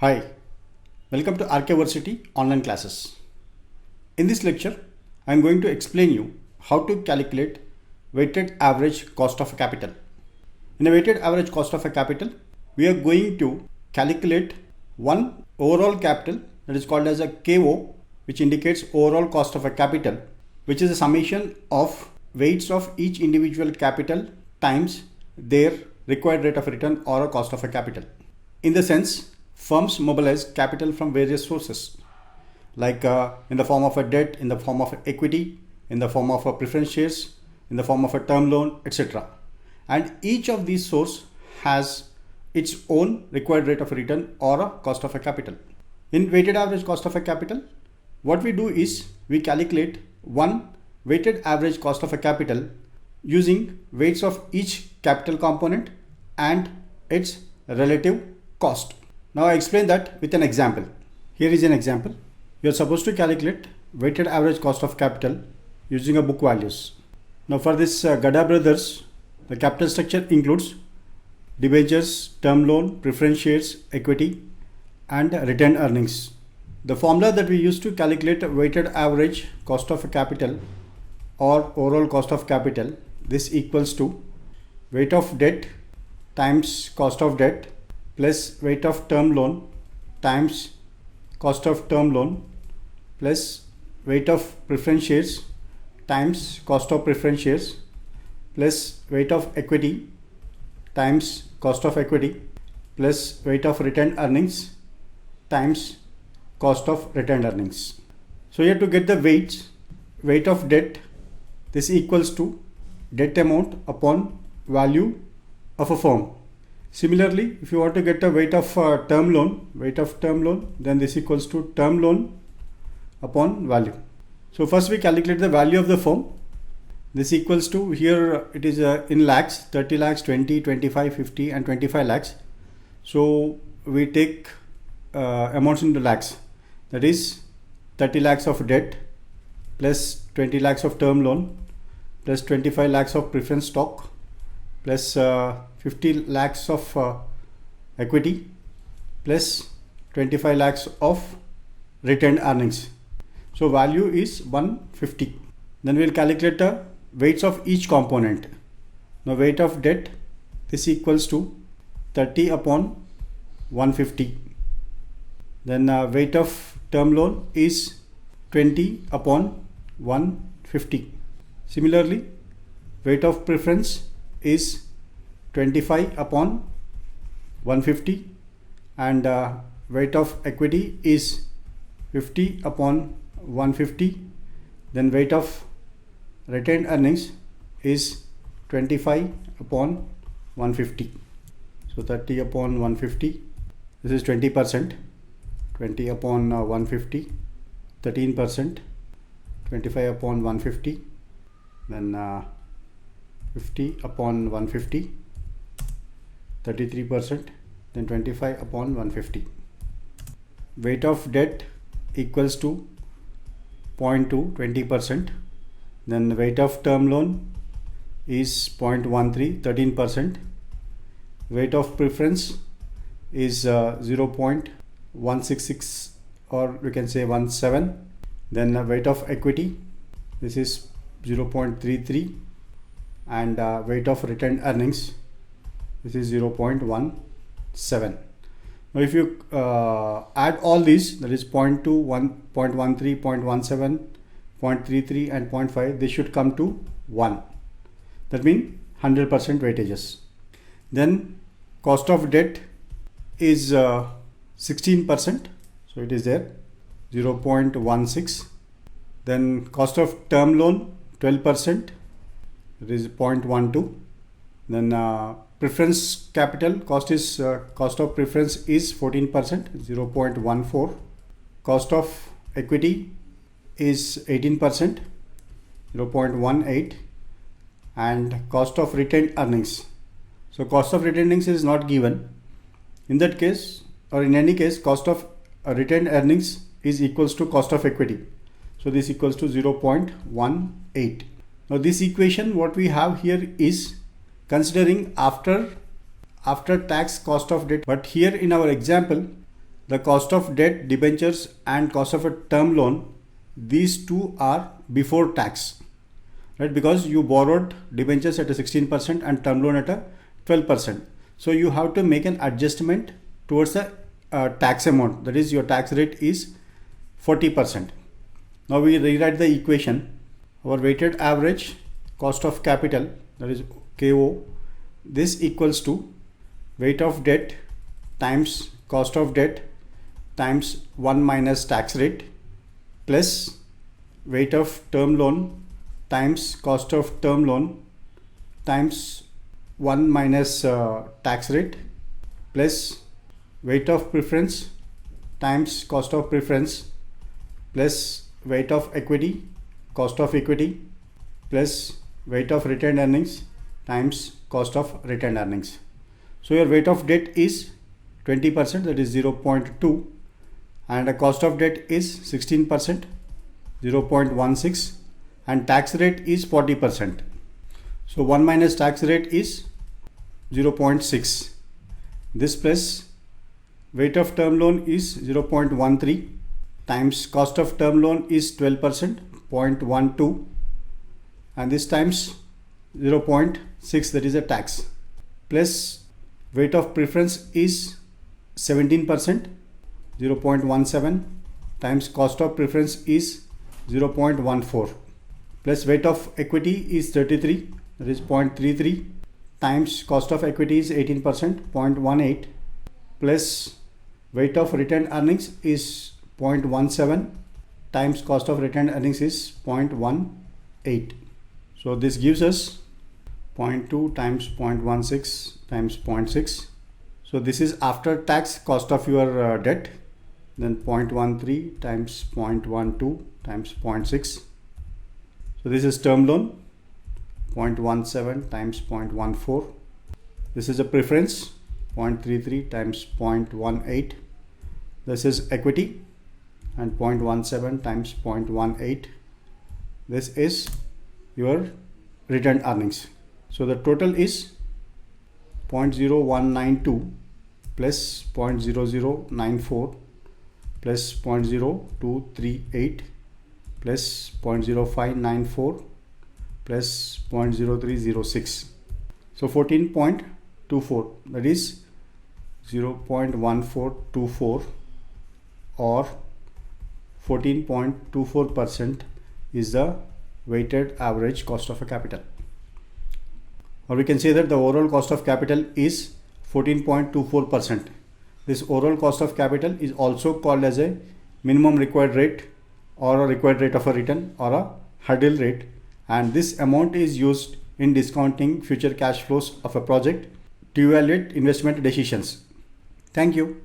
Hi, welcome to Archaeversity online classes. In this lecture, I am going to explain you how to calculate weighted average cost of capital. In a weighted average cost of a capital, we are going to calculate one overall capital that is called as a KO, which indicates overall cost of a capital, which is a summation of weights of each individual capital times their required rate of return or a cost of a capital. In the sense, firms mobilize capital from various sources, like in the form of a debt, in the form of equity, in the form of a preference shares, in the form of a term loan, etc. And each of these sources has its own required rate of return or a cost of a capital. In weighted average cost of a capital, what we do is we calculate one weighted average cost of a capital using weights of each capital component and its relative cost. Now I explain that with an example. Here is an example. You are supposed to calculate weighted average cost of capital using a book values. Now for this Gada Brothers, the capital structure includes debentures, term loan, preference shares, equity and retained earnings. The formula that we use to calculate weighted average cost of capital or overall cost of capital, this equals to weight of debt times cost of debt plus weight of term loan times cost of term loan plus weight of preference shares times cost of preference shares plus weight of equity times cost of equity plus weight of retained earnings times cost of retained earnings. So here to get the weights, weight of debt, this equals to debt amount upon value of a firm. Similarly, if you want to get a weight of term loan, then this equals to term loan upon value. So first we calculate the value of the firm. This equals to, here it is in lakhs, 30 lakhs, 20, 25, 50 and 25 lakhs. So we take amounts into lakhs. That is 30 lakhs of debt plus 20 lakhs of term loan plus 25 lakhs of preference stock plus 50 lakhs of equity plus 25 lakhs of retained earnings. So value is 150. Then we will calculate the weights of each component. Now weight of debt, this equals to 30 upon 150. Then weight of term loan is 20 upon 150. Similarly, weight of preference is 25 upon 150 and weight of equity is 50 upon 150. Then weight of retained earnings is 25 upon 150. So 30 upon 150, this is 20%, 20 upon 150, 13%, 25 upon 150, then 50 upon 150, 33%, then 25 upon 150. Weight of debt equals to 0.2, 20%. Then weight of term loan is 0.13, 13%. Weight of preference is 0.166 or we can say 17. Then weight of equity, this is 0.33 and weight of retained earnings, this is 0.17. Now if you add all these, that is 0.2, 0.13, 0.17, 0.33 and 0.5, this should come to 1. That means 100% weightages. Then cost of debt is 16%, so it is there, 0.16. Then cost of term loan 12%, it is 0.12. Then preference capital cost of preference is 14%, 0.14. Cost of equity is 18%, 0.18. And cost of retained earnings. So cost of retained earnings is not given. In that case, or in any case, cost of retained earnings is equals to cost of equity. So this equals to 0.18. Now this equation what we have here is considering after tax cost of debt, but here in our example the cost of debt, debentures and cost of a term loan, these two are before tax, right? Because you borrowed debentures at a 16% and term loan at a 12%. So you have to make an adjustment towards the tax amount, that is your tax rate is 40%. Now we rewrite the equation. Our weighted average cost of capital, that is KO, this equals to weight of debt times cost of debt times 1 minus tax rate plus weight of term loan times cost of term loan times 1 minus tax rate plus weight of preference times cost of preference plus weight of equity, cost of equity plus weight of retained earnings times cost of retained earnings. So your weight of debt is 20%, that is 0.2, and the cost of debt is 16%, 0.16, and tax rate is 40%. So 1 minus tax rate is 0.6. This plus weight of term loan is 0.13 times cost of term loan is 12%, 0.12, and this times 0.6, that is a tax, plus weight of preference is 17%, 0.17 times cost of preference is 0.14, plus weight of equity is 33, that is 0.33 times cost of equity is 18%, 0.18, plus weight of retained earnings is 0.17 times cost of retained earnings is 0.18. So this gives us 0.2 times 0.16 times 0.6. So this is after tax cost of your debt. Then 0.13 times 0.12 times 0.6. So this is term loan, 0.17 times 0.14. This is a preference, 0.33 times 0.18. This is equity, and 0.17 times 0.18. This is your retained earnings. So the total is 0.0192 plus 0.0094 plus 0.0238 plus 0.0594 plus 0.0306. So 14.24, that is 0.1424 or 14.24% is the weighted average cost of a capital. Or we can say that the overall cost of capital is 14.24%. This overall cost of capital is also called as a minimum required rate or a required rate of a return or a hurdle rate, and this amount is used in discounting future cash flows of a project to evaluate investment decisions. Thank you.